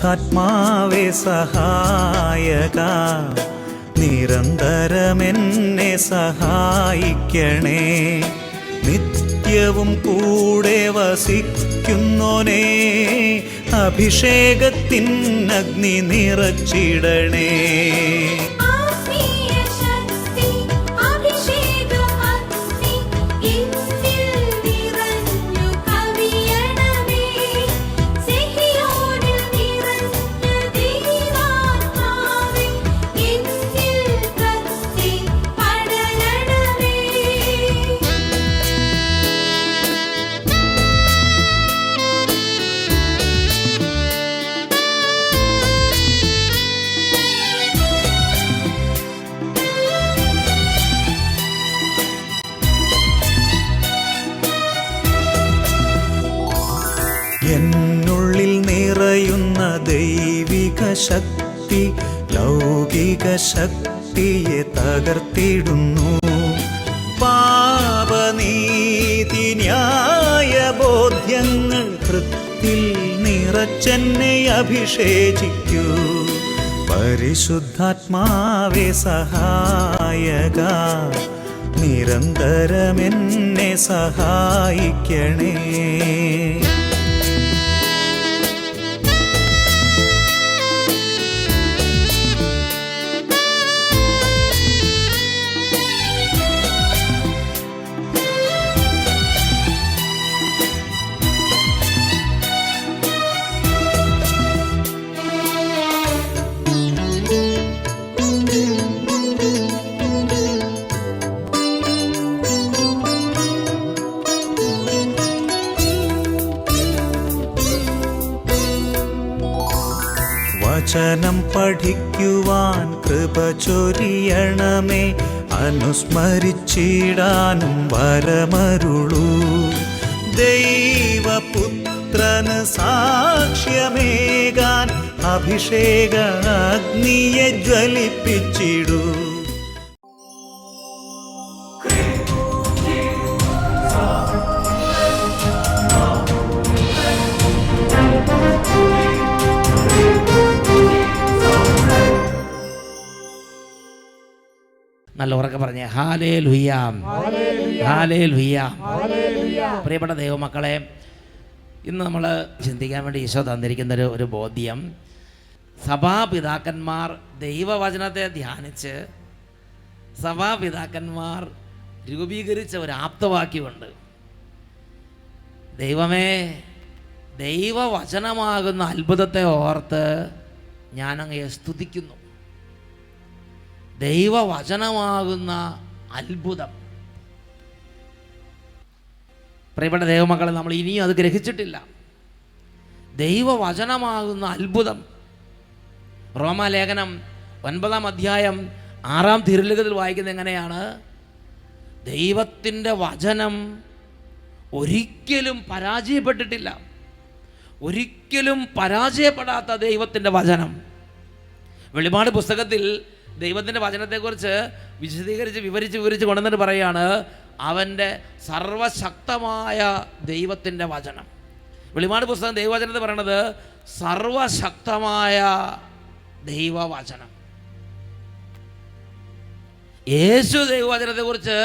പരിശുദ്ധാത്മാവേ സഹായക, നിരന്തരമെന്നെ സഹായിക്കണേ. നിത്യവും കൂടെ വസിക്കുന്നോനേ, അഭിഷേകത്തിൻ അഗ്നി നിറച്ചിടണേ. എന്നുള്ളിൽ നിറയുന്ന ദൈവിക ശക്തി ലൗകിക ശക്തിയെ തകർത്തിടുന്നു. പാപനീതി ന്യായ ബോധ്യങ്ങൾ ഹൃത്തിൽ നിറച്ചെന്നെ അഭിഷേചിക്കൂ. പരിശുദ്ധാത്മാവേ സഹായക, നിരന്തരമെന്നെ സഹായിക്കണേ. വചനം പഠിക്കുവാൻ കൃപ ചൊരിയണമേ, അനുസ്മരിച്ചിടാനും വരമരുളൂ. ദൈവപുത്രന് സാക്ഷ്യമേകാൻ അഭിഷേക അഗ്നിയെ ജ്വലിപ്പിച്ചിടൂ. നല്ല ഉറക്കെ പറഞ്ഞേ ഹല്ലേലൂയ, ഹല്ലേലൂയ. പ്രിയപ്പെട്ട ദൈവമക്കളെ, ഇന്ന് നമ്മൾ ചിന്തിക്കാൻ വേണ്ടി ഈശോ തന്നിരിക്കുന്ന ഒരു ബോധ്യം, സഭാപിതാക്കന്മാർ ദൈവവചനത്തെ ധ്യാനിച്ച് സഭാപിതാക്കന്മാർ രൂപീകരിച്ച ഒരു ആപ്തവാക്യമുണ്ട്. ദൈവമേ, ദൈവവചനമാകുന്ന അത്ഭുതത്തെ ഓർത്ത് ഞാൻ അങ്ങയെ സ്തുതിക്കുന്നു. ദൈവവചനമാകുന്ന അത്ഭുതം. പ്രിയപ്പെട്ട ദൈവമക്കളെ, നമ്മൾ ഇനിയും അത് ഗ്രഹിച്ചിട്ടില്ല. ദൈവവചനമാകുന്ന അത്ഭുതം. റോമാലേഖനം 9-ാം അധ്യായം 6-ാം തിരുലിഖിതത്തിൽ വായിക്കുന്നത് എങ്ങനെയാണ്? ദൈവത്തിൻ്റെ വചനം ഒരിക്കലും പരാജയപ്പെട്ടിട്ടില്ല. ഒരിക്കലും പരാജയപ്പെടാത്ത ദൈവത്തിൻ്റെ വചനം. വെളിപാട് പുസ്തകത്തിൽ ദൈവത്തിൻ്റെ വചനത്തെക്കുറിച്ച് വിവരിച്ച് കൊണ്ടുവന്നിട്ട് പറയുകയാണ്, അവൻ്റെ സർവശക്തമായ ദൈവത്തിൻ്റെ വചനം. വെളിപാട് പുസ്തകം ദൈവവചനത്തെ പറയണത് സർവശക്തമായ ദൈവവചനം. യേശു ദൈവവചനത്തെക്കുറിച്ച്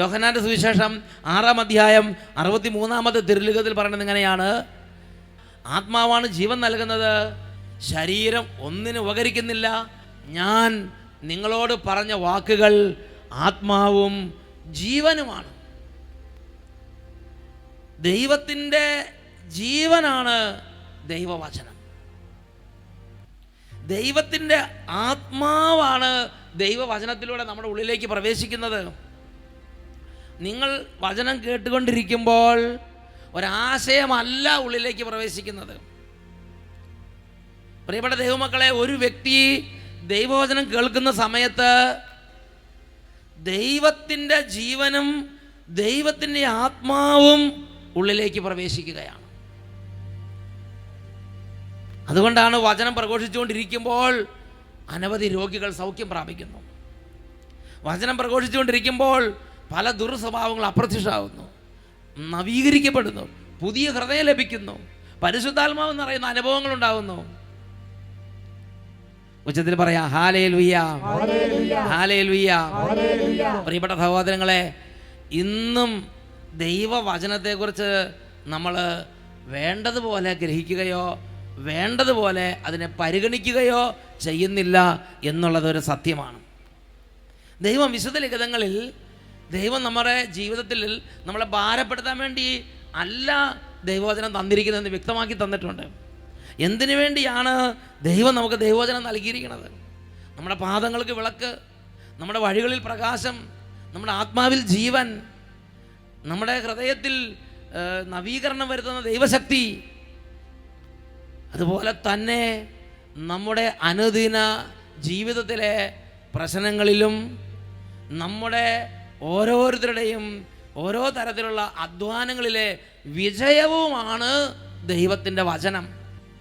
യോഹന്നാൻ്റെ സുവിശേഷം 6-ാം അധ്യായം 63-ാമത്തെ തിരുലിഖിതത്തിൽ പറയുന്നത് എങ്ങനെയാണ്? ആത്മാവാണ് ജീവൻ നൽകുന്നത്, ശരീരം ഒന്നിനും ഉപകരിക്കുന്നില്ല. ഞാൻ നിങ്ങളോട് പറഞ്ഞ വാക്കുകൾ ആത്മാവും ജീവനുമാണ്. ദൈവത്തിൻ്റെ ജീവനാണ് ദൈവവചനം. ദൈവത്തിൻ്റെ ആത്മാവാണ് ദൈവവചനത്തിലൂടെ നമ്മുടെ ഉള്ളിലേക്ക് പ്രവേശിക്കുന്നത്. നിങ്ങൾ വചനം കേട്ടുകൊണ്ടിരിക്കുമ്പോൾ ഒരാശയമല്ല ഉള്ളിലേക്ക് പ്രവേശിക്കുന്നത്. പ്രിയപ്പെട്ട ദൈവമക്കളെ, ഒരു വ്യക്തി ദൈവവചനം കേൾക്കുന്ന സമയത്ത് ദൈവത്തിൻ്റെ ജീവനും ദൈവത്തിൻ്റെ ആത്മാവും ഉള്ളിലേക്ക് പ്രവേശിക്കുകയാണ്. അതുകൊണ്ടാണ് വചനം പ്രഘോഷിച്ചുകൊണ്ടിരിക്കുമ്പോൾ അനവധി രോഗികൾ സൗഖ്യം പ്രാപിക്കുന്നു. വചനം പ്രഘോഷിച്ചുകൊണ്ടിരിക്കുമ്പോൾ പല ദുർസ്വഭാവങ്ങൾ അപ്രത്യക്ഷമാകുന്നു, നവീകരിക്കപ്പെടുന്നു, പുതിയ ഹൃദയം ലഭിക്കുന്നു, പരിശുദ്ധാത്മാവ് നിറയുന്ന അനുഭവങ്ങൾ ഉണ്ടാകുന്നു. ഉച്ചത്തിൽ പറയാം ഹല്ലേലൂയ, ഹല്ലേലൂയ. പ്രിയപ്പെട്ട സഹോദരങ്ങളെ, ഇന്നും ദൈവവചനത്തെക്കുറിച്ച് നമ്മൾ വേണ്ടതുപോലെ ഗ്രഹിക്കുകയോ വേണ്ടതുപോലെ അതിനെ പരിഗണിക്കുകയോ ചെയ്യുന്നില്ല എന്നുള്ളതൊരു സത്യമാണ്. ദൈവം വിശുദ്ധ ലിഖിതങ്ങളിൽ ദൈവം നമ്മുടെ ജീവിതത്തിൽ നമ്മളെ ഭാരപ്പെടുത്താൻ വേണ്ടി അല്ല ദൈവവചനം തന്നിരിക്കുന്നതെന്ന് വ്യക്തമാക്കി തന്നിട്ടുണ്ട്. എന്തിനു വേണ്ടിയാണ് ദൈവം നമുക്ക് ദൈവവചനം നൽകിയിരിക്കുന്നത്? നമ്മുടെ പാദങ്ങൾക്ക് വിളക്ക്, നമ്മുടെ വഴികളിൽ പ്രകാശം, നമ്മുടെ ആത്മാവിൽ ജീവൻ, നമ്മുടെ ഹൃദയത്തിൽ നവീകരണം വരുത്തുന്ന ദൈവശക്തി, അതുപോലെ തന്നെ നമ്മുടെ അനുദിന ജീവിതത്തിലെ പ്രശ്നങ്ങളിലും നമ്മുടെ ഓരോരുത്തരുടെയും ഓരോ തരത്തിലുള്ള അധ്വാനങ്ങളിലെ വിജയവുമാണ് ദൈവത്തിൻ്റെ വചനം.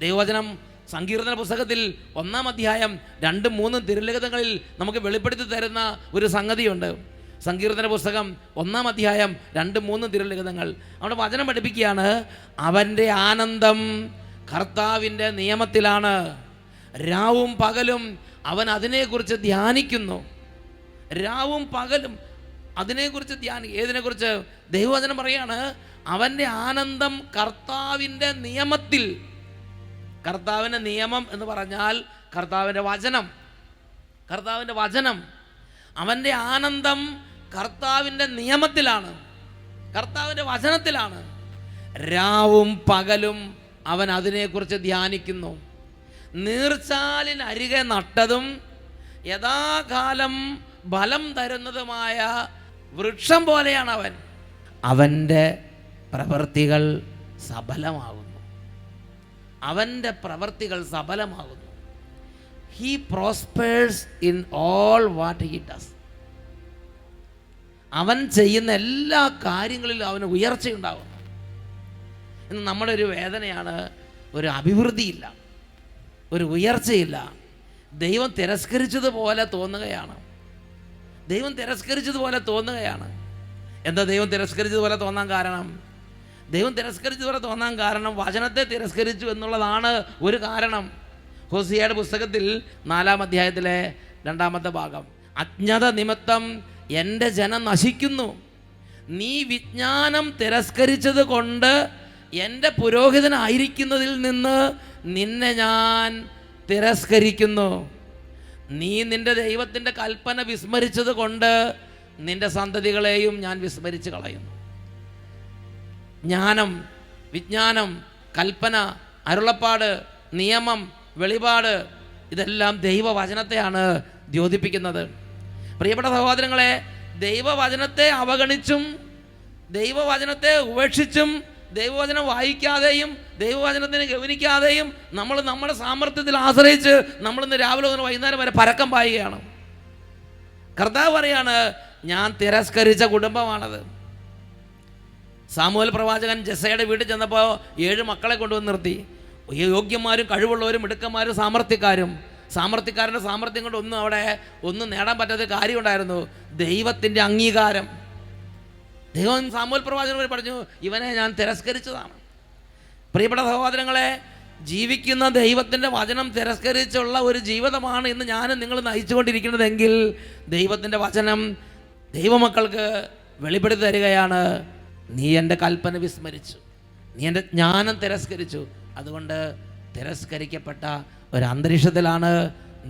ദൈവവചനം സങ്കീർത്തന പുസ്തകത്തിൽ 1-ാം അധ്യായം 2-3 തിരുലിഖിതങ്ങളിൽ നമുക്ക് വെളിപ്പെടുത്തി തരുന്ന ഒരു സംഗതിയുണ്ട്. സങ്കീർത്തന പുസ്തകം 1-ാം അധ്യായം 2-3 തിരുലിഖിതങ്ങൾ അവിടെ വചനം പഠിപ്പിക്കുകയാണ്, അവൻ്റെ ആനന്ദം കർത്താവിൻ്റെ നിയമത്തിലാണ്, രാവും പകലും അവൻ അതിനെക്കുറിച്ച് ധ്യാനിക്കുന്നു. രാവും പകലും അതിനെക്കുറിച്ച് ഏതിനെക്കുറിച്ച്? ദൈവവചനം പറയാണ് അവൻ്റെ ആനന്ദം കർത്താവിൻ്റെ നിയമത്തിൽ. കർത്താവിൻ്റെ നിയമം എന്ന് പറഞ്ഞാൽ കർത്താവിൻ്റെ വചനം. കർത്താവിൻ്റെ വചനം. അവൻ്റെ ആനന്ദം കർത്താവിൻ്റെ നിയമത്തിലാണ്, കർത്താവിൻ്റെ വചനത്തിലാണ്. രാവും പകലും അവൻ അതിനെക്കുറിച്ച് ധ്യാനിക്കുന്നു. നീർച്ചാലിനരികെ നട്ടതും യഥാകാലം ഫലം തരുന്നതുമായ വൃക്ഷം പോലെയാണ് അവൻ. അവൻ്റെ പ്രവൃത്തികൾ സഫലമാകുന്നു. അവൻ്റെ പ്രവൃത്തികൾ സഫലമാകുന്നു. He prospers in all what he does. അവൻ ചെയ്യുന്ന എല്ലാ കാര്യങ്ങളിലും അവന് ഉയർച്ചയുണ്ടാകും. ഇന്ന് നമ്മുടെ ഒരു വേദനയാണ്, ഒരു അഭിവൃദ്ധിയില്ല, ഒരു ഉയർച്ചയില്ല. ദൈവം തിരസ്കരിച്ചതുപോലെ തോന്നുകയാണ്. ദൈവം തിരസ്കരിച്ചതുപോലെ തോന്നുകയാണ്. എന്താ ദൈവം തിരസ്കരിച്ചതുപോലെ തോന്നാൻ കാരണം? ദൈവം തിരസ്കരിച്ചതുപോലെ തോന്നാൻ കാരണം വചനത്തെ തിരസ്കരിച്ചു എന്നുള്ളതാണ് ഒരു കാരണം. ഹോസിയയുടെ പുസ്തകത്തിൽ 4-ാം അധ്യായത്തിലെ 2-ാമത്തെ ഭാഗം, അജ്ഞത നിമിത്തം എൻ്റെ ജനം നശിക്കുന്നു, നീ വിജ്ഞാനം തിരസ്കരിച്ചത് കൊണ്ട് എൻ്റെ പുരോഹിതനായിരിക്കുന്നതിൽ നിന്ന് നിന്നെ ഞാൻ തിരസ്കരിക്കുന്നു. നീ നിൻ്റെ ദൈവത്തിൻ്റെ കൽപ്പന വിസ്മരിച്ചത് കൊണ്ട് നിൻ്റെ സന്തതികളെയും ഞാൻ വിസ്മരിച്ച് കളയുന്നു. ജ്ഞാനം, വിജ്ഞാനം, കൽപ്പന, അരുളപ്പാട്, നിയമം, വെളിപാട്, ഇതെല്ലാം ദൈവവചനത്തെയാണ് ദ്യോതിപ്പിക്കുന്നത്. പ്രിയപ്പെട്ട സഹോദരങ്ങളെ, ദൈവവചനത്തെ അവഗണിച്ചും ദൈവവചനത്തെ ഉപേക്ഷിച്ചും ദൈവവചനം വായിക്കാതെയും ദൈവവചനത്തിനെ ഗൗനിക്കാതെയും നമ്മൾ നമ്മുടെ സാമർത്ഥ്യത്തിൽ ആശ്രയിച്ച് നമ്മളിന്ന് രാവിലെ മുതൽ വൈകുന്നേരം വരെ പരക്കം പായുകയാണ്. കർത്താവ് പറയാണ്, ഞാൻ തിരസ്കരിച്ച കുടുംബമാണത്. സാമുവേൽ പ്രവാചകൻ ജെസ്സയുടെ വീട്ടിൽ ചെന്നപ്പോൾ 7 മക്കളെ കൊണ്ടുവന്ന് നിർത്തി. യോഗ്യന്മാരും കഴിവുള്ളവരും മിടുക്കന്മാരും സാമർത്ഥ്യക്കാരൻ്റെ സാമർത്ഥ്യം കൊണ്ട് ഒന്നും നേടാൻ പറ്റാത്ത കാര്യമുണ്ടായിരുന്നു, ദൈവത്തിൻ്റെ അംഗീകാരം. ദൈവം സാമുവേൽ പ്രവാചകൻ പറഞ്ഞു, ഇവനെ ഞാൻ തിരസ്കരിച്ചതാണ്. പ്രിയപ്പെട്ട സഹോദരങ്ങളെ, ജീവിക്കുന്ന ദൈവത്തിൻ്റെ വചനം തിരസ്കരിച്ചുള്ള ഒരു ജീവിതമാണ് ഇന്ന് ഞാനും നിങ്ങൾ നയിച്ചുകൊണ്ടിരിക്കുന്നതെങ്കിൽ ദൈവത്തിൻ്റെ വചനം ദൈവമക്കൾക്ക് വെളിപ്പെടുത്തി തരികയാണ്, നീ എൻ്റെ കൽപ്പന വിസ്മരിച്ചു, നീ എൻ്റെ ജ്ഞാനം തിരസ്കരിച്ചു, അതുകൊണ്ട് തിരസ്കരിക്കപ്പെട്ട ഒരു അന്തരീക്ഷത്തിലാണ്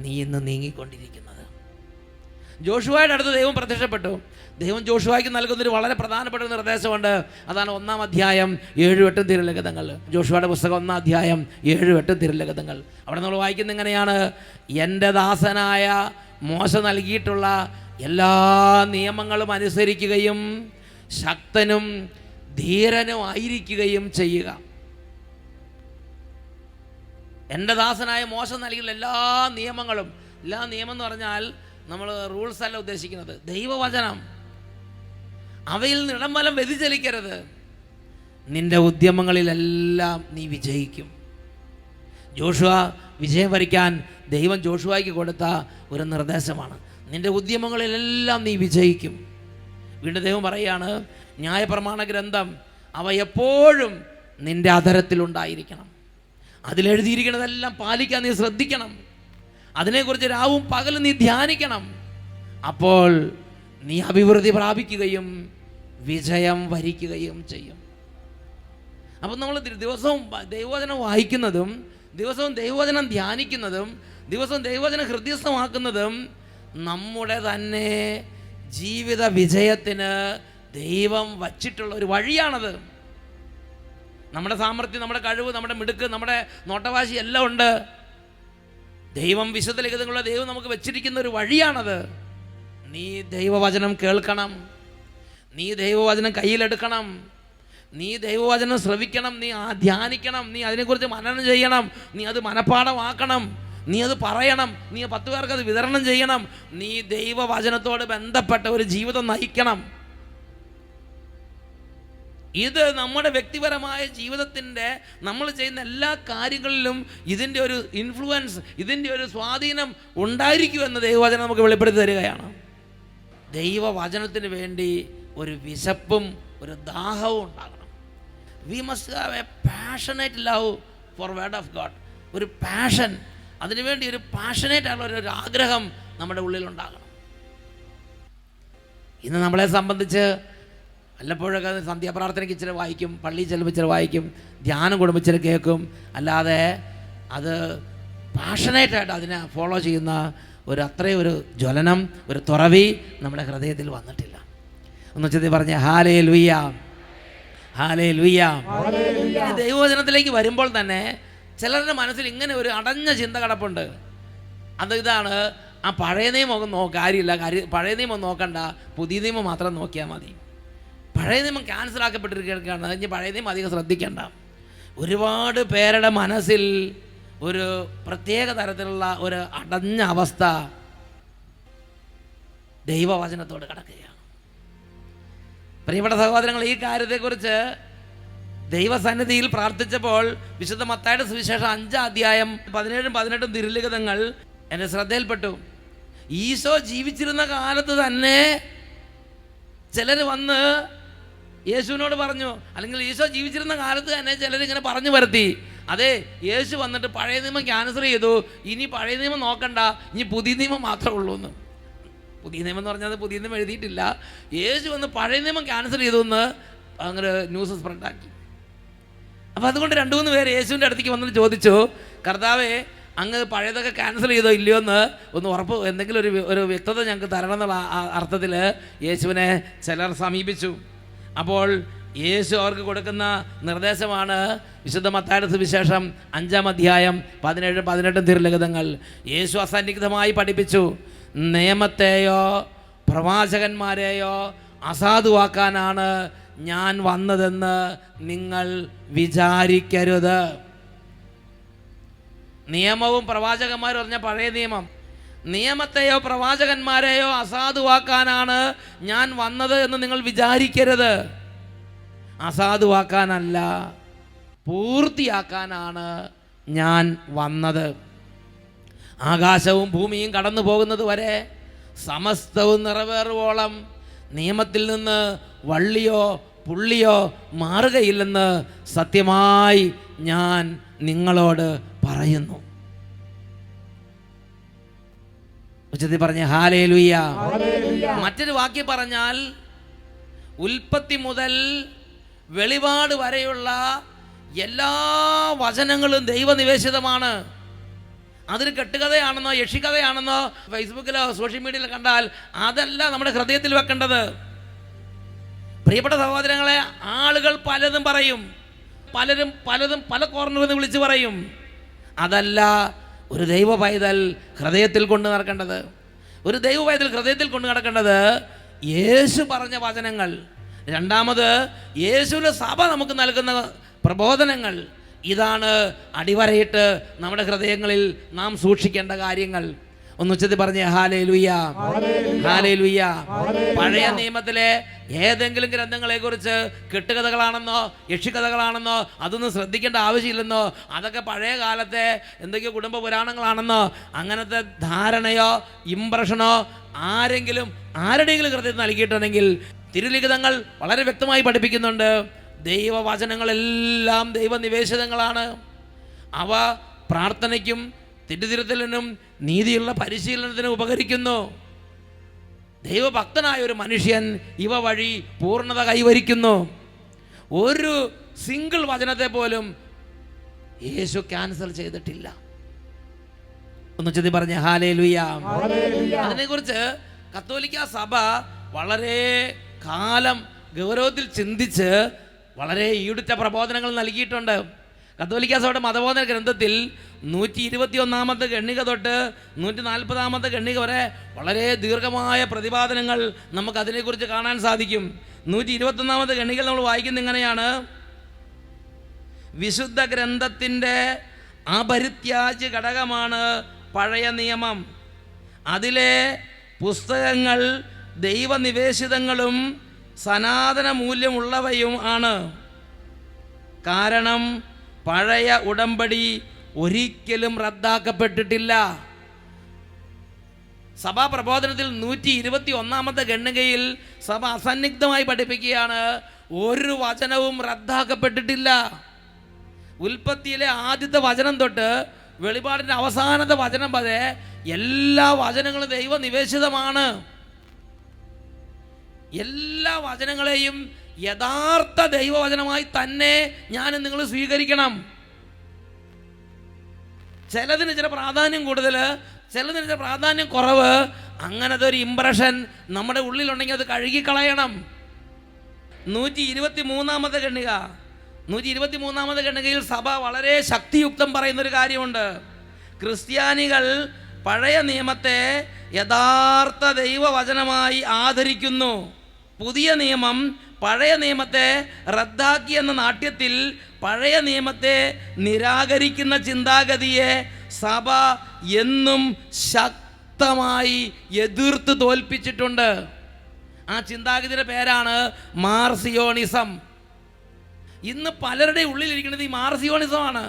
നീ ഇന്ന് നീങ്ങിക്കൊണ്ടിരിക്കുന്നത്. ജോഷുവയുടെ അടുത്ത് ദൈവം പ്രത്യക്ഷപ്പെട്ടു. ദൈവം ജോഷുവയ്ക്ക് നൽകുന്നൊരു വളരെ പ്രധാനപ്പെട്ട നിർദ്ദേശമുണ്ട്. അതാണ് 1-ാം അധ്യായം 7-8 തിരുലിഖിതങ്ങൾ. ജോഷുവയുടെ പുസ്തകം 1-ാം അധ്യായം 7-8 തിരുലിഖിതങ്ങൾ. അവിടെ നമ്മൾ വായിക്കുന്നത് എങ്ങനെയാണ്? എൻ്റെ ദാസനായ മോശ നൽകിയിട്ടുള്ള എല്ലാ നിയമങ്ങളും അനുസരിക്കുകയും ശക്തനും ധീരനും ആയിരിക്കുകയും ചെയ്യുക. എൻ്റെ ദാസനായ മോശ നൽകിയുള്ള എല്ലാ നിയമങ്ങളും, എല്ലാ നിയമം എന്ന് പറഞ്ഞാൽ നമ്മൾ റൂൾസ് അല്ല ഉദ്ദേശിക്കുന്നത്, ദൈവവചനം. അവയിൽ നിടംബലം വ്യതിചലിക്കരുത്. നിന്റെ ഉദ്യമങ്ങളിലെല്ലാം നീ വിജയിക്കും. ജോഷുവ വിജയം വരിക്കാൻ ദൈവം ജോഷുവയ്ക്ക് കൊടുത്ത ഒരു നിർദ്ദേശമാണ്, നിന്റെ ഉദ്യമങ്ങളിലെല്ലാം നീ വിജയിക്കും. വീണ്ടും ദൈവം പറയുകയാണ്, ന്യായപ്രമാണ ഗ്രന്ഥം അവ എപ്പോഴും നിന്റെ അധരത്തിലുണ്ടായിരിക്കണം. അതിലെഴുതിയിരിക്കുന്നതെല്ലാം പാലിക്കാൻ നീ ശ്രദ്ധിക്കണം. അതിനെക്കുറിച്ച് രാവും പകലും നീ ധ്യാനിക്കണം. അപ്പോൾ നീ അഭിവൃദ്ധി പ്രാപിക്കുകയും വിജയം വരിക്കുകയും ചെയ്യും. അപ്പം നമ്മൾ ദിവസവും ദൈവവചനം വായിക്കുന്നതും ദിവസവും ദൈവവചനം ധ്യാനിക്കുന്നതും ദിവസവും ദൈവവചനം ഹൃദയസ്ഥമാക്കുന്നതും നമ്മുടെ തന്നെ ജീവിത വിജയത്തിന് ദൈവം വച്ചിട്ടുള്ള ഒരു വഴിയാണത്. നമ്മുടെ സാമർഥ്യം, നമ്മുടെ കഴിവ്, നമ്മുടെ മിടുക്ക്, നമ്മുടെ നോട്ടവാശി എല്ലാം ഉണ്ട്. ദൈവം വിശുദ്ധ ലിഖിതങ്ങളുള്ള ദൈവം നമുക്ക് വെച്ചിരിക്കുന്ന ഒരു വഴിയാണത്. നീ ദൈവവചനം കേൾക്കണം, നീ ദൈവവചനം കയ്യിലെടുക്കണം, നീ ദൈവവചനം ശ്രവിക്കണം, നീ ധ്യാനിക്കണം, നീ അതിനെക്കുറിച്ച് മനനം ചെയ്യണം, നീ അത് മനഃപ്പാഠമാക്കണം, നീ അത് പറയണം, നീ 10 പേർക്ക് അത് വിതരണം ചെയ്യണം, നീ ദൈവവചനത്തോട് ബന്ധപ്പെട്ട ഒരു ജീവിതം നയിക്കണം. ഇത് നമ്മുടെ വ്യക്തിപരമായ ജീവിതത്തിൻ്റെ നമ്മൾ ചെയ്യുന്ന എല്ലാ കാര്യങ്ങളിലും ഇതിൻ്റെ ഒരു ഇൻഫ്ലുവൻസ്, ഇതിൻ്റെ ഒരു സ്വാധീനം ഉണ്ടായിരിക്കുമെന്ന് ദൈവവചനം നമുക്ക് വെളിപ്പെടുത്തി തരികയാണ്. ദൈവവചനത്തിന് വേണ്ടി ഒരു വിശപ്പും ഒരു ദാഹവും ഉണ്ടാകണം. We must have A passionate love for word of God. ഒരു പാഷൻ, അതിനുവേണ്ടി ഒരു പാഷനേറ്റ് ആയിട്ടുള്ള ഒരു ആഗ്രഹം നമ്മുടെ ഉള്ളിലുണ്ടാകണം. ഇന്ന് നമ്മളെ സംബന്ധിച്ച് വല്ലപ്പോഴൊക്കെ സന്ധ്യാപ്രാർത്ഥനയ്ക്ക് ഇച്ചിരി വായിക്കും, പള്ളിയിൽ ചെല്ലുമ്പോൾ ഇച്ചിരി വായിക്കും, ധ്യാനം കൂടുമ്പോൾ ഇച്ചിരി കേൾക്കും, അല്ലാതെ അത് പാഷനേറ്റായിട്ട് അതിനെ ഫോളോ ചെയ്യുന്ന അത്രയും ഒരു ജ്വലനം, ഒരു തുറവി നമ്മുടെ ഹൃദയത്തിൽ വന്നിട്ടില്ല. ഒന്ന് വെച്ചത് പറഞ്ഞ ഹല്ലേലൂയ, ഹല്ലേലൂയ. ദൈവവചനത്തിലേക്ക് വരുമ്പോൾ തന്നെ ചിലരുടെ മനസ്സിൽ ഇങ്ങനെ ഒരു അടഞ്ഞ ചിന്ത കിടപ്പുണ്ട്. ഇതാണ്, ആ പഴയ നിയമം കാര്യമില്ല, പഴയ നിയമം നോക്കണ്ട, പുതിയ നിയമം മാത്രം നോക്കിയാൽ മതി. പഴയ നിയമം ക്യാൻസലാക്കപ്പെട്ടിരിക്കുകയാണ്, ഇനി പഴയ നിയമം അധികം ശ്രദ്ധിക്കേണ്ട. ഒരുപാട് പേരുടെ മനസ്സിൽ ഒരു പ്രത്യേക തരത്തിലുള്ള ഒരു അടഞ്ഞ അവസ്ഥ ദൈവവചനത്തോട് കിടക്കുകയാണ്. പ്രിയപ്പെട്ട സഹോദരങ്ങൾ, ഈ കാര്യത്തെക്കുറിച്ച് ദൈവസന്നിധിയിൽ പ്രാർത്ഥിച്ചപ്പോൾ വിശുദ്ധ മത്തായിയുടെ സുവിശേഷം 5 അധ്യായം 17-18 തിരുലിഖിതങ്ങൾ എൻ്റെ ശ്രദ്ധയിൽപ്പെട്ടു. ഈശോ ജീവിച്ചിരുന്ന കാലത്ത് തന്നെ ചിലർ വന്ന് യേശുവിനോട് പറഞ്ഞു, അല്ലെങ്കിൽ ഈശോ ജീവിച്ചിരുന്ന കാലത്ത് തന്നെ ചിലരിങ്ങനെ പറഞ്ഞു വരുത്തി, അതെ യേശു വന്നിട്ട് പഴയ നിയമം ക്യാൻസൽ ചെയ്തു, ഇനി പഴയ നിയമം നോക്കണ്ട, ഇനി പുതിയ നിയമം മാത്രമേ ഉള്ളൂ എന്ന്. പുതിയ നിയമം എന്ന് പറഞ്ഞാൽ പുതിയ നിയമം എഴുതിയിട്ടില്ല. യേശു വന്ന് പഴയ നിയമം ക്യാൻസൽ ചെയ്തു എന്ന് അങ്ങനെ ന്യൂസ് സ്പ്രെഡാക്കി. അപ്പോൾ അതുകൊണ്ട് 2-3 പേര് യേശുവിൻ്റെ അടുത്തേക്ക് വന്നിട്ട് ചോദിച്ചു, കർത്താവേ അങ്ങ് പഴയതൊക്കെ ക്യാൻസൽ ചെയ്തോ ഇല്ലയോ എന്ന് ഒന്ന് ഉറപ്പ്, എന്തെങ്കിലും ഒരു വ്യക്തത ഞങ്ങൾക്ക് തരണം എന്നുള്ള അർത്ഥത്തിൽ യേശുവിനെ ചിലർ സമീപിച്ചു. അപ്പോൾ യേശു അവർക്ക് കൊടുക്കുന്ന നിർദ്ദേശമാണ് വിശുദ്ധ മത്തായിയുടെ സുവിശേഷം 5 അധ്യായം 17-18 തിരുലിഖിതങ്ങൾ. യേശു അസന്നിഗ്ധമായി പഠിപ്പിച്ചു, നിയമത്തെയോ പ്രവാചകന്മാരെയോ അസാധുവാക്കാനാണ് ഞാൻ വന്നതെന്ന് നിങ്ങൾ വിചാരിക്കരുത്. നിയമവും പ്രവാചകന്മാരും പറഞ്ഞ പഴയ നിയമം, നിയമത്തെയോ പ്രവാചകന്മാരെയോ അസാധുവാക്കാനാണ് ഞാൻ വന്നത് എന്ന് നിങ്ങൾ വിചാരിക്കരുത്. അസാധുവാക്കാനല്ല, പൂർത്തിയാക്കാനാണ് ഞാൻ വന്നത്. ആകാശവും ഭൂമിയും കടന്നു പോകുന്നത് വരെ സമസ്തവും നിറവേറുവോളം നിയമത്തിൽ നിന്ന് വള്ളിയോ പുള്ളിയോ മാറുകയില്ലെന്ന് സത്യമായി ഞാൻ നിങ്ങളോട് പറയുന്നു. ഉച്ചത്തിൽ പറഞ്ഞ ഹല്ലേലൂയ. മറ്റൊരു വാക്യം പറഞ്ഞാൽ ഉൽപ്പത്തി മുതൽ വെളിപാട് വരെയുള്ള എല്ലാ വചനങ്ങളും ദൈവനിവേശിതമാണ്. അതൊരു കെട്ടുകഥയാണെന്നോ യക്ഷിക്കഥയാണെന്നോ ഫേസ്ബുക്കിലോ സോഷ്യൽ മീഡിയയിലോ കണ്ടാൽ അതല്ല നമ്മുടെ ഹൃദയത്തിൽ വെക്കേണ്ടത്. പ്രിയപ്പെട്ട സഹോദരങ്ങളെ, ആളുകൾ പലതും പറയും, പലതും പല കോർണറിൽ നിന്ന് വിളിച്ചു പറയും. അതല്ല ഒരു ദൈവ പൈതൽ ഹൃദയത്തിൽ കൊണ്ട് നടക്കേണ്ടത്. ഒരു ദൈവ പൈതൽ ഹൃദയത്തിൽ കൊണ്ട് നടക്കേണ്ടത് യേശു പറഞ്ഞ വചനങ്ങൾ. രണ്ടാമത് യേശുവിൻ്റെ സഭ നമുക്ക് നൽകുന്ന പ്രബോധനങ്ങൾ. ഇതാണ് അടിവരയിട്ട് നമ്മുടെ ഹൃദയങ്ങളിൽ നാം സൂക്ഷിക്കേണ്ട കാര്യങ്ങൾ. ഒന്ന് ഉച്ചത്തിൽ പറഞ്ഞേ ഹല്ലേലൂയ, ഹല്ലേലൂയ. പഴയ നിയമത്തിലെ ഏതെങ്കിലും ഗ്രന്ഥങ്ങളെ കുറിച്ച് കെട്ടുകഥകളാണെന്നോ യക്ഷിക്കഥകളാണെന്നോ അതൊന്നും ശ്രദ്ധിക്കേണ്ട ആവശ്യമില്ലെന്നോ, അതൊക്കെ പഴയ കാലത്തെ എന്തൊക്കെയോ കുടുംബ പുരാണങ്ങളാണെന്നോ അങ്ങനത്തെ ധാരണയോ ഇംപ്രഷനോ ആരുടെയെങ്കിലും ഹൃദയത്തിൽ നൽകിയിട്ടുണ്ടെങ്കിൽ തിരുലിഖിതങ്ങൾ വളരെ വ്യക്തമായി പഠിപ്പിക്കുന്നുണ്ട്. ദൈവവചനങ്ങളെല്ലാം ദൈവനിവേശിതങ്ങളാണ്. അവ പ്രാർത്ഥനയ്ക്കും തെറ്റുതിരുത്തലിനും നീതിയുള്ള പരിശീലനത്തിനും ഉപകരിക്കുന്നു. ദൈവഭക്തനായ ഒരു മനുഷ്യൻ ഇവ വഴി പൂർണ്ണത കൈവരിക്കുന്നു. ഒരു സിംഗിൾ വചനത്തെ പോലും യേശു ക്യാൻസൽ ചെയ്തിട്ടില്ല. ഒന്ന് ചെത്തി പറഞ്ഞ ഹല്ലേലൂയ. അതിനെക്കുറിച്ച് കത്തോലിക്ക സഭ വളരെ കാലം ഗൗരവത്തിൽ ചിന്തിച്ച് വളരെ ഈടുറ്റ പ്രബോധനങ്ങൾ നൽകിയിട്ടുണ്ട്. കത്തോലിക്ക സഭയുടെ മതബോധന ഗ്രന്ഥത്തിൽ 121 ഖണ്ഡിക തൊട്ട് 140 ഖണ്ഡിക വരെ വളരെ ദീർഘമായ പ്രതിപാദനങ്ങൾ നമുക്ക് അതിനെക്കുറിച്ച് കാണാൻ സാധിക്കും. 121 ഖണ്ഡികയിൽ നമ്മൾ വായിക്കുന്നത് ഇങ്ങനെയാണ്: വിശുദ്ധ ഗ്രന്ഥത്തിൻ്റെ അപരിത്യാജ്യ ഘടകമാണ് പഴയ നിയമം. അതിലെ പുസ്തകങ്ങൾ ദൈവനിവേശിതങ്ങളും സനാതന മൂല്യമുള്ളവയും ആണ്. കാരണം പഴയ ഉടമ്പടി ഒരിക്കലും റദ്ദാക്കപ്പെട്ടിട്ടില്ല. സഭാ പ്രബോധനത്തിൽ 121 ഖണ്ഡികയിൽ സഭ അസന്നിഗ്ധമായി പഠിപ്പിക്കുകയാണ്, ഒരു വചനവും റദ്ദാക്കപ്പെട്ടിട്ടില്ല. ഉൽപ്പത്തിയിലെ ആദ്യത്തെ വചനം തൊട്ട് വെളിപാടിൻ്റെ അവസാനത്തെ വചനം വരെ എല്ലാ വചനങ്ങളും ദൈവനിവേശിതമാണ്. എല്ലാ വചനങ്ങളെയും യഥാർത്ഥ ദൈവവചനമായി തന്നെ ഞാനും നിങ്ങൾ സ്വീകരിക്കണം. ചിലതിന് ചില പ്രാധാന്യം കൂടുതൽ, ചിലതിന് ചില പ്രാധാന്യം കുറവ്. അങ്ങനത്തെ ഒരു ഇംപ്രഷൻ നമ്മുടെ ഉള്ളിലുണ്ടെങ്കിൽ അത് കഴുകിക്കളയണം. 123 ഖണ്ഡിക 123 ഖണ്ഡികയിൽ സഭ വളരെ ശക്തിയുക്തം പറയുന്നൊരു കാര്യമുണ്ട്. ക്രിസ്ത്യാനികൾ പഴയ നിയമത്തെ യഥാർത്ഥ ദൈവവചനമായി ആദരിക്കുന്നു. പുതിയ നിയമം പഴയ നിയമത്തെ റദ്ദാക്കിയെന്ന നാട്യത്തിൽ പഴയ നിയമത്തെ നിരാകരിക്കുന്ന ചിന്താഗതിയെ സഭ എന്നും ശക്തമായി എതിർത്ത് തോൽപ്പിച്ചിട്ടുണ്ട്. ആ ചിന്താഗതിയുടെ പേരാണ് മാർസിയോണിസം. ഇന്ന് പലരുടെ ഉള്ളിലിരിക്കുന്നത് ഈ മാർസിയോണിസമാണ്.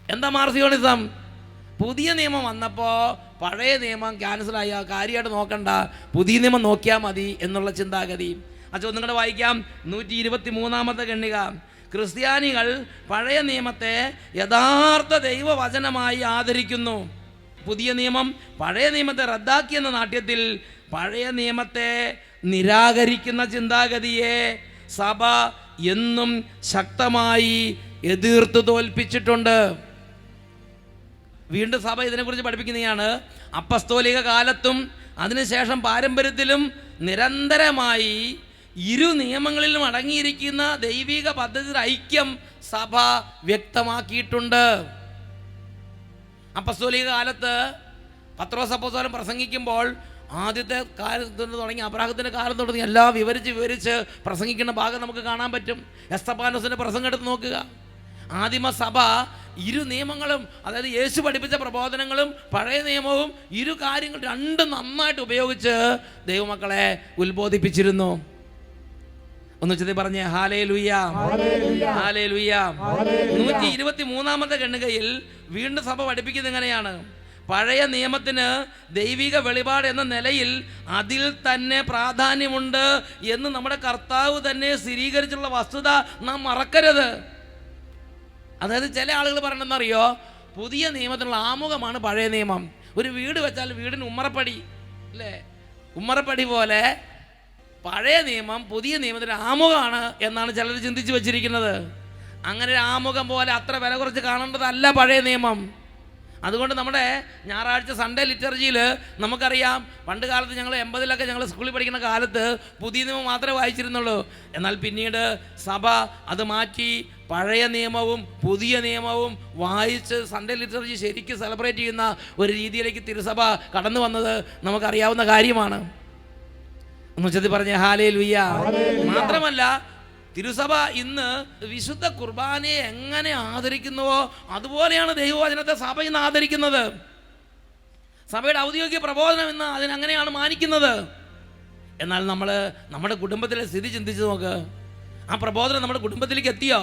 എന്താ മാർസിയോണിസം? പുതിയ നിയമം വന്നപ്പോൾ പഴയ നിയമം ക്യാൻസലായി, കാര്യമായിട്ട് നോക്കണ്ട, പുതിയ നിയമം നോക്കിയാൽ മതി എന്നുള്ള ചിന്താഗതി. അച്ഛൻ നിങ്ങളുടെ വായിക്കാം 123 ഖണ്ഡിക. ക്രിസ്ത്യാനികൾ പഴയ നിയമത്തെ യഥാർത്ഥ ദൈവവചനമായി ആദരിക്കുന്നു. പുതിയ നിയമം പഴയ നിയമത്തെ റദ്ദാക്കിയെന്ന നാട്യത്തിൽ പഴയ നിയമത്തെ നിരാകരിക്കുന്ന ചിന്താഗതിയെ സഭ എന്നും ശക്തമായി എതിർത്ത് തോൽപ്പിച്ചിട്ടുണ്ട്. വീണ്ടും സഭ ഇതിനെക്കുറിച്ച് പഠിപ്പിക്കുന്നതാണ്. അപ്പസ്തോലിക കാലത്തും അതിനുശേഷം പാരമ്പര്യത്തിലും നിരന്തരമായി ഇരു നിയമങ്ങളിലും അടങ്ങിയിരിക്കുന്ന ദൈവിക പദ്ധതിയുടെ ഐക്യം സഭ വ്യക്തമാക്കിയിട്ടുണ്ട്. അപ്പസ്തോലിക കാലത്ത് പത്രോസ് അപ്പോസ്തലൻ പ്രസംഗിക്കുമ്പോൾ ആദ്യത്തെ കാലത്ത് തുടങ്ങി അബ്രാഹത്തിൻ്റെ കാലം തുടങ്ങി എല്ലാം വിവരിച്ച് പ്രസംഗിക്കുന്ന ഭാഗം നമുക്ക് കാണാൻ പറ്റും. എസ്തഫാനോസിൻ്റെ പ്രസംഗം എടുത്ത് നോക്കുക. ആദിമസഭ ഇരു നിയമങ്ങളും, അതായത് യേശു പഠിപ്പിച്ച പ്രബോധനങ്ങളും പഴയ നിയമവും ഇരു കാര്യങ്ങൾ രണ്ടും നന്നായിട്ട് ഉപയോഗിച്ച് ദൈവമക്കളെ ഉത്ബോധിപ്പിച്ചിരുന്നു. ഒന്ന് ചെത്തി പറഞ്ഞേ ഹല്ലേലൂയ, ഹല്ലേലൂയ. 123 ഖണ്ഡികയിൽ വീണ്ടും സഭ പഠിപ്പിക്കുന്നത് എങ്ങനെയാണ്? പഴയ നിയമത്തിന് ദൈവിക വെളിപാട് എന്ന നിലയിൽ അതിൽ തന്നെ പ്രാധാന്യമുണ്ട് എന്ന് നമ്മുടെ കർത്താവ് തന്നെ സ്ഥിരീകരിച്ചുള്ള വസ്തുത നാം മറക്കരുത്. അതായത് ചില ആളുകൾ പറയണമെന്നറിയോ, പുതിയ നിയമത്തിനുള്ള ആമുഖമാണ് പഴയ നിയമം. ഒരു വീട് വെച്ചാൽ വീടിന് ഉമ്മറപ്പടി അല്ലേ, ഉമ്മറപ്പടി പോലെ പഴയ നിയമം പുതിയ നിയമത്തിൻ്റെ ആമുഖമാണ് എന്നാണ് ചിലർ ചിന്തിച്ച് വെച്ചിരിക്കുന്നത്. അങ്ങനെ ഒരു ആമുഖം പോലെ അത്ര വില കുറച്ച് കാണേണ്ടതല്ല പഴയ നിയമം. അതുകൊണ്ട് നമ്മുടെ ഞായറാഴ്ച സൺഡേ ലിറ്റർജിയിൽ നമുക്കറിയാം, പണ്ട് കാലത്ത് ഞങ്ങൾ 80-ലൊക്കെ ഞങ്ങൾ സ്കൂളിൽ പഠിക്കുന്ന കാലത്ത് പുതിയ നിയമം മാത്രമേ വായിച്ചിരുന്നുള്ളൂ. എന്നാൽ പിന്നീട് സഭ അത് മാറ്റി പഴയ നിയമവും പുതിയ നിയമവും വായിച്ച് സൺഡേ ലിറ്റർജി ശരിക്കും സെലിബ്രേറ്റ് ചെയ്യുന്ന ഒരു രീതിയിലേക്ക് തിരുസഭ കടന്നു വന്നത് നമുക്കറിയാവുന്ന കാര്യമാണ്. ഒന്ന് ചെത്തി പറഞ്ഞേ ഹല്ലേലൂയ. മാത്രമല്ല തിരുസഭ ഇന്ന് വിശുദ്ധ കുർബാനയെ എങ്ങനെ ആദരിക്കുന്നുവോ അതുപോലെയാണ് ദൈവവചനത്തെ സഭ ഇന്ന് ആദരിക്കുന്നത്. സഭയുടെ ഔദ്യോഗിക പ്രബോധനം ഇന്ന് അതിനങ്ങനെയാണ് മാനിക്കുന്നത്. എന്നാൽ നമ്മൾ നമ്മുടെ കുടുംബത്തിലെ സ്ഥിതി ചിന്തിച്ച് നോക്ക്. ആ പ്രബോധനം നമ്മുടെ കുടുംബത്തിലേക്ക് എത്തിയോ?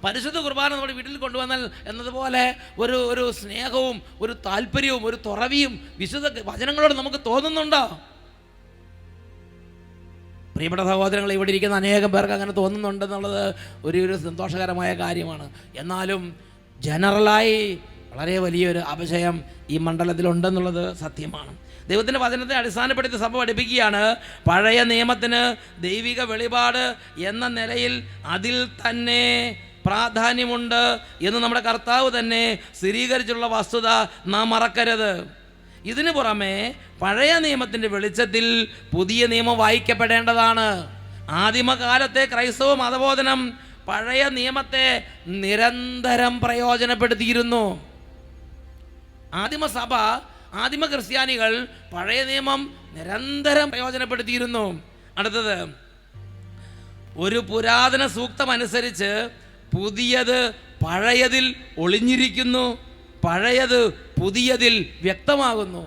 പരിശുദ്ധ കുർബാന നമ്മുടെ വീട്ടിൽ കൊണ്ടുവന്നാൽ എന്നതുപോലെ ഒരു സ്നേഹവും ഒരു താല്പര്യവും ഒരു തുറവിയും വിശുദ്ധ വചനങ്ങളോട് നമുക്ക് തോന്നുന്നുണ്ടോ? പ്രിയപ്പെട്ട സഹോദരങ്ങൾ, ഇവിടെ ഇരിക്കുന്ന അനേകം പേർക്ക് അങ്ങനെ തോന്നുന്നുണ്ടെന്നുള്ളത് ഒരു സന്തോഷകരമായ കാര്യമാണ്. എന്നാലും ജനറലായി വളരെ വലിയൊരു അപജയം ഈ മണ്ഡലത്തിലുണ്ടെന്നുള്ളത് സത്യമാണ്. ദൈവത്തിൻ്റെ വചനത്തെ അടിസ്ഥാനപ്പെടുത്തി സഭ പഠിപ്പിക്കുകയാണ്, പഴയ നിയമത്തിന് ദൈവിക വെളിപാട് എന്ന നിലയിൽ അതിൽ തന്നെ പ്രാധാന്യമുണ്ട് എന്ന് നമ്മുടെ കർത്താവ് തന്നെ സ്ഥിരീകരിച്ചുള്ള വസ്തുത നാം മറക്കരുത്. ഇതിനു പുറമെ പഴയ നിയമത്തിൻ്റെ വെളിച്ചത്തിൽ പുതിയ നിയമം വായിക്കപ്പെടേണ്ടതാണ്. ആദിമകാലത്തെ ക്രൈസ്തവ മതബോധനം പഴയ നിയമത്തെ നിരന്തരം പ്രയോജനപ്പെടുത്തിയിരുന്നു. ആദിമസഭ, ആദിമ ക്രിസ്ത്യാനികൾ പഴയ നിയമം നിരന്തരം പ്രയോജനപ്പെടുത്തിയിരുന്നു. അടുത്തത്, ഒരു പുരാതന സൂക്തം അനുസരിച്ച് പുതിയത് പഴയതിൽ ഒളിഞ്ഞിരിക്കുന്നു, പഴയത് പുതിയതിൽ വ്യക്തമാകുന്നു.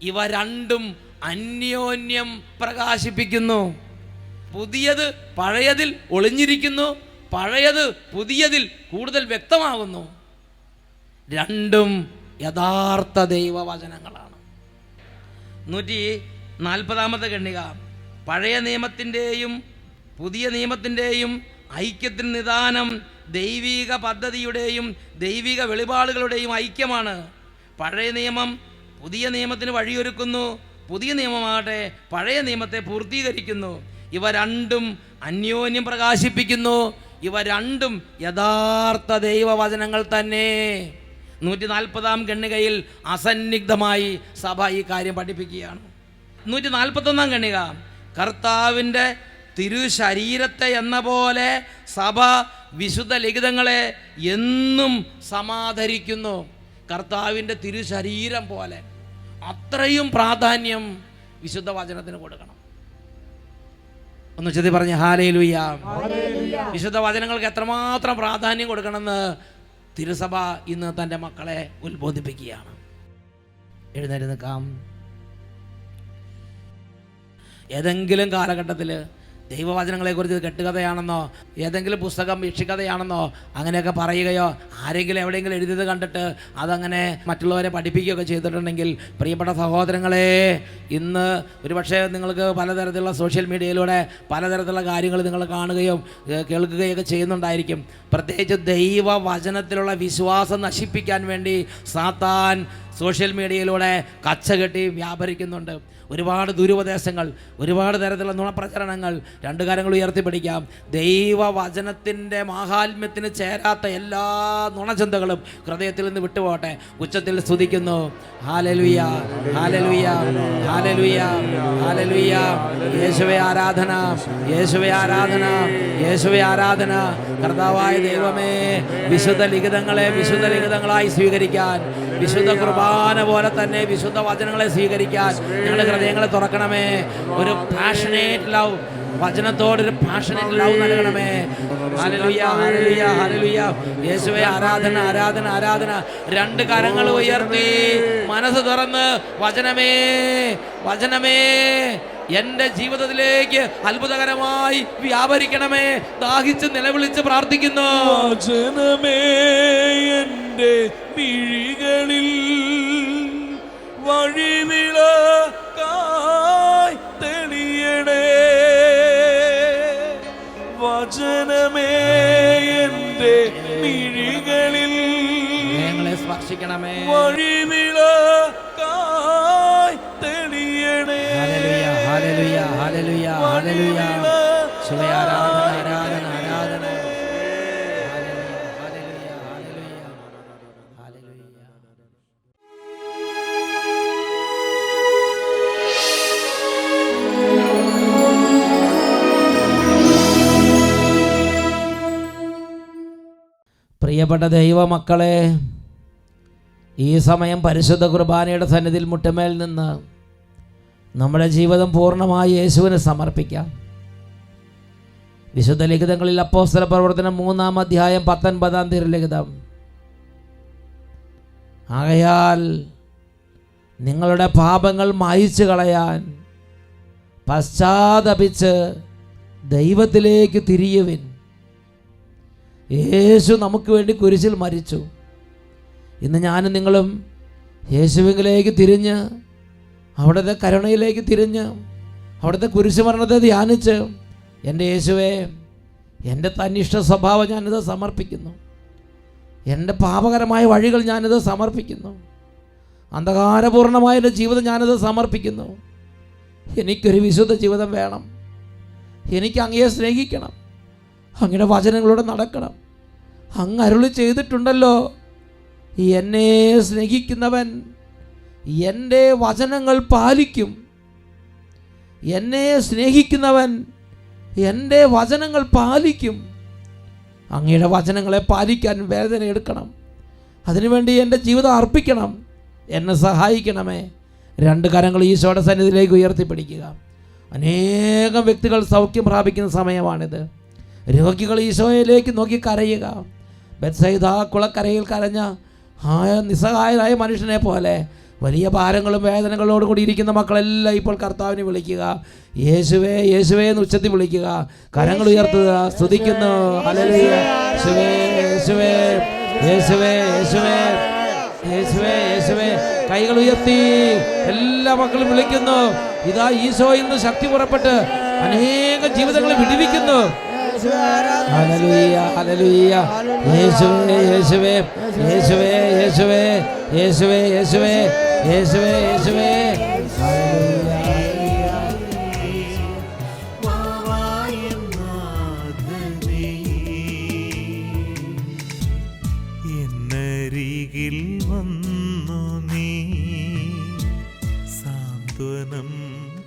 ഇവ രണ്ടും അന്യോന്യം പ്രകാശിപ്പിക്കുന്നു. പുതിയത് പഴയതിൽ ഒളിഞ്ഞിരിക്കുന്നു, പഴയത് പുതിയതിൽ കൂടുതൽ വ്യക്തമാകുന്നു. രണ്ടും യഥാർത്ഥ ദൈവവചനങ്ങളാണ്. 140 ഖണ്ഡിക, പഴയ നിയമത്തിൻ്റെയും പുതിയ നിയമത്തിൻ്റെയും ഐക്യത്തിന് നിദാനം ദൈവിക പദ്ധതിയുടെയും ദൈവിക വെളിപാടുകളുടെയും ഐക്യമാണ്. പഴയ നിയമം പുതിയ നിയമത്തിന് വഴിയൊരുക്കുന്നു, പുതിയ നിയമമാകട്ടെ പഴയ നിയമത്തെ പൂർത്തീകരിക്കുന്നു. ഇവ രണ്ടും അന്യോന്യം പ്രകാശിപ്പിക്കുന്നു. ഇവ രണ്ടും യഥാർത്ഥ ദൈവവചനങ്ങൾ തന്നെ. 140 ഖണ്ഡികയിൽ അസന്നിഗ്ധമായി സഭ ഈ കാര്യം പഠിപ്പിക്കുകയാണ്. 141 ഖണ്ഡിക, കർത്താവിൻ്റെ തിരുശരീരത്തെ എന്ന പോലെ സഭ വിശുദ്ധ ലിഖിതങ്ങളെ എന്നും സമാദരിക്കുന്നു. കർത്താവിൻ്റെ തിരുശരീരം പോലെ അത്രയും പ്രാധാന്യം വിശുദ്ധ വചനത്തിന് കൊടുക്കണം. ഒന്ന് ചെത്തി പറഞ്ഞ് ഹല്ലേലൂയ. വിശുദ്ധ വചനങ്ങൾക്ക് എത്രമാത്രം പ്രാധാന്യം കൊടുക്കണമെന്ന് തിരുസഭ ഇന്ന് തൻ്റെ മക്കളെ ഉത്ബോധിപ്പിക്കുകയാണ്. എഴുന്നേറ്റ് നിൽക്കാം. ഏതെങ്കിലും കാലഘട്ടത്തിൽ ദൈവവചനങ്ങളെക്കുറിച്ച് കെട്ടുകഥയാണെന്നോ ഏതെങ്കിലും പുസ്തകം യക്ഷിക്കഥയാണെന്നോ അങ്ങനെയൊക്കെ പറയുകയോ ആരെങ്കിലും എവിടെയെങ്കിലും എഴുതിയത് കണ്ടിട്ട് അതങ്ങനെ മറ്റുള്ളവരെ പഠിപ്പിക്കുകയൊക്കെ ചെയ്തിട്ടുണ്ടെങ്കിൽ, പ്രിയപ്പെട്ട സഹോദരങ്ങളെ, ഇന്ന് ഒരുപക്ഷെ നിങ്ങൾക്ക് പലതരത്തിലുള്ള സോഷ്യൽ മീഡിയയിലൂടെ പലതരത്തിലുള്ള കാര്യങ്ങൾ നിങ്ങൾ കാണുകയും കേൾക്കുകയൊക്കെ ചെയ്യുന്നുണ്ടായിരിക്കും. പ്രത്യേകിച്ച് ദൈവവചനത്തിലുള്ള വിശ്വാസം നശിപ്പിക്കാൻ വേണ്ടി സാത്താൻ സോഷ്യൽ മീഡിയയിലൂടെ കച്ചകെട്ടി വ്യാപരിക്കുന്നുണ്ട്. ഒരുപാട് ദുരുപദേശങ്ങൾ, ഒരുപാട് തരത്തിലുള്ള നുണപ്രചരണങ്ങൾ. രണ്ട് കാര്യങ്ങൾ ഉയർത്തിപ്പിടിക്കാം. ദൈവവചനത്തിൻ്റെ മാഹാത്മ്യത്തിന് ചേരാത്ത എല്ലാ നുണചിന്തകളും ഹൃദയത്തിൽ നിന്ന് വിട്ടുപോകട്ടെ. ഉച്ചത്തിൽ സ്തുതിക്കുന്നു. Hallelujah, hallelujah, hallelujah, hallelujah. യേശുവേ ആരാധന, യേശുവേ ആരാധന, യേശുവേ ആരാധന. കർത്താവായ ദൈവമേ, വിശുദ്ധ ലിഖിതങ്ങളെ വിശുദ്ധ ലിഖിതങ്ങളായി സ്വീകരിക്കാൻ, വിശുദ്ധ കുർബാന പോലെ തന്നെ വിശുദ്ധ വചനങ്ങളെ സ്വീകരിക്കാൻ ഞങ്ങളുടെ ഹൃദയങ്ങളെ തുറക്കണമേ. ഒരു പാഷനേറ്റ് ലവ്, വചനത്തോടൊരു പാഷനേറ്റ് ലവ് നൽകണമേ. Hallelujah, hallelujah, hallelujah. യേശുവേ ആരാധന, ആരാധന, ആരാധന. രണ്ട് കരങ്ങൾ ഉയർത്തി മനസ്സ് തുറന്ന് വചനമേ, വചനമേ എൻ്റെ ജീവിതത്തിലേക്ക് അത്ഭുതകരമായി വ്യാപരിക്കണമേ. ദാഹിച്ച് നിലവിളിച്ച് പ്രാർത്ഥിക്കുന്നു. വചനമേ എൻ്റെ മിഴികളിൽ വഴിവിളക്കായി തെളിയണേ. വചനമേ എൻ്റെ മിഴികളിൽ ഞങ്ങളെ സ്പർശിക്കണമേ. വഴിവിളക്കായി തെളിയണേ. Hallelujah, hallelujah, hallelujah, hallelujah. യേശുവേ ആരാധന, ആരാധന, ആരാധന. Hallelujah, hallelujah, hallelujah, hallelujah. പ്രിയപ്പെട്ട ദൈവമക്കളെ, ഈ സമയം പരിശുദ്ധ കുർബാനയുടെ സന്നിധിയിൽ മുട്ടുമേൽ നിന്ന് നമ്മുടെ ജീവിതം പൂർണ്ണമായി യേശുവിന് സമർപ്പിക്കാം. വിശുദ്ധ ലിഖിതങ്ങളിൽ അപ്പോസ്തല പ്രവർത്തനം 3-ാം അധ്യായം 19-ാം തിരുലിഖിതം, ആകയാൽ നിങ്ങളുടെ പാപങ്ങൾ മായിച്ചു കളയാൻ പശ്ചാത്തപിച്ച് ദൈവത്തിലേക്ക് തിരിയുവിൻ. യേശു നമുക്ക് വേണ്ടി കുരിശിൽ മരിച്ചു. ഇന്ന് ഞാനും നിങ്ങളും യേശുവിലേക്ക് തിരിഞ്ഞ്, അവിടുത്തെ കരുണയിലേക്ക് തിരിഞ്ഞ്, അവിടുത്തെ കുരിശുമരണത്തെ ധ്യാനിച്ച്, എൻ്റെ യേശുവേ, എൻ്റെ തന്നിഷ്ട സ്വഭാവം ഞാനിത് സമർപ്പിക്കുന്നു. എൻ്റെ പാപകരമായ വഴികൾ ഞാനിത് സമർപ്പിക്കുന്നു. അന്ധകാരപൂർണമായ എൻ്റെ ജീവിതം ഞാനിത് സമർപ്പിക്കുന്നു. എനിക്കൊരു വിശുദ്ധ ജീവിതം വേണം. എനിക്ക് അങ്ങയെ സ്നേഹിക്കണം. അങ്ങയുടെ വചനങ്ങളോടെ നടക്കണം. അങ്ങ് അരുളി ചെയ്തിട്ടുണ്ടല്ലോ, എന്നെ സ്നേഹിക്കുന്നവൻ എൻ്റെ വചനങ്ങൾ പാലിക്കും. എന്നെ സ്നേഹിക്കുന്നവൻ എൻ്റെ വചനങ്ങൾ പാലിക്കും. അങ്ങയുടെ വചനങ്ങളെ പാലിക്കാൻ വേദന എടുക്കണം. അതിനുവേണ്ടി എൻ്റെ ജീവിതം അർപ്പിക്കണം. എന്നെ സഹായിക്കണമേ. 2 കരങ്ങൾ ഈശോയുടെ സന്നിധിയിലേക്ക് ഉയർത്തിപ്പിടിക്കുക. അനേകം വ്യക്തികൾ സൗഖ്യം പ്രാപിക്കുന്ന സമയമാണിത്. രോഗികൾ ഈശോയിലേക്ക് നോക്കി കരയുക. ബെത്സൈദ കുളക്കരയിൽ കരഞ്ഞ നിസ്സഹായരായ മനുഷ്യനെ പോലെ വലിയ ഭാരങ്ങളും വേദനകളോടും കൂടി ഇരിക്കുന്ന മക്കളെല്ലാം ഇപ്പോൾ കർത്താവിനെ വിളിക്കുക. യേശുവേ യേശുവേ എന്ന് ഉച്ചത്തിൽ വിളിക്കുക. കരങ്ങൾ ഉയർത്തുക, സ്തുതിക്കുന്നു. ഹല്ലേലൂയ. യേശുവേ യേശുവേ യേശുവേ യേശുവേ യേശുവേ യേശുവേ. കൈകൾ ഉയർത്തി എല്ലാ മക്കളും വിളിക്കുന്നു. ഇതാ ഈശോയിൽ നിന്ന് ശക്തി പുറപ്പെട്ട് അനേകം ജീവിതങ്ങളെ വിടുവിക്കുന്നു. Hallelujah hallelujah. യേശുവേ യേശുവേ യേശുവേ യേശുവേ യേശുവേ യേശുവേ യേശുവേ യേശുവേ. എന്നരികിൽ വന്നു നീ സാന്ത്വനം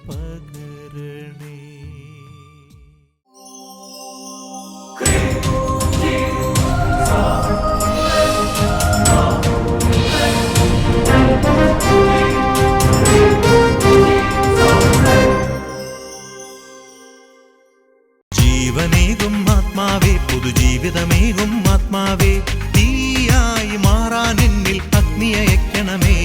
പകരണേ. ജീവനേകും ആത്മാവേ, പുതുജീവിതമേകും ആത്മാവേ, തീയായി മാറാൻ എന്നിൽ അഗ്നി അയക്കണമേ.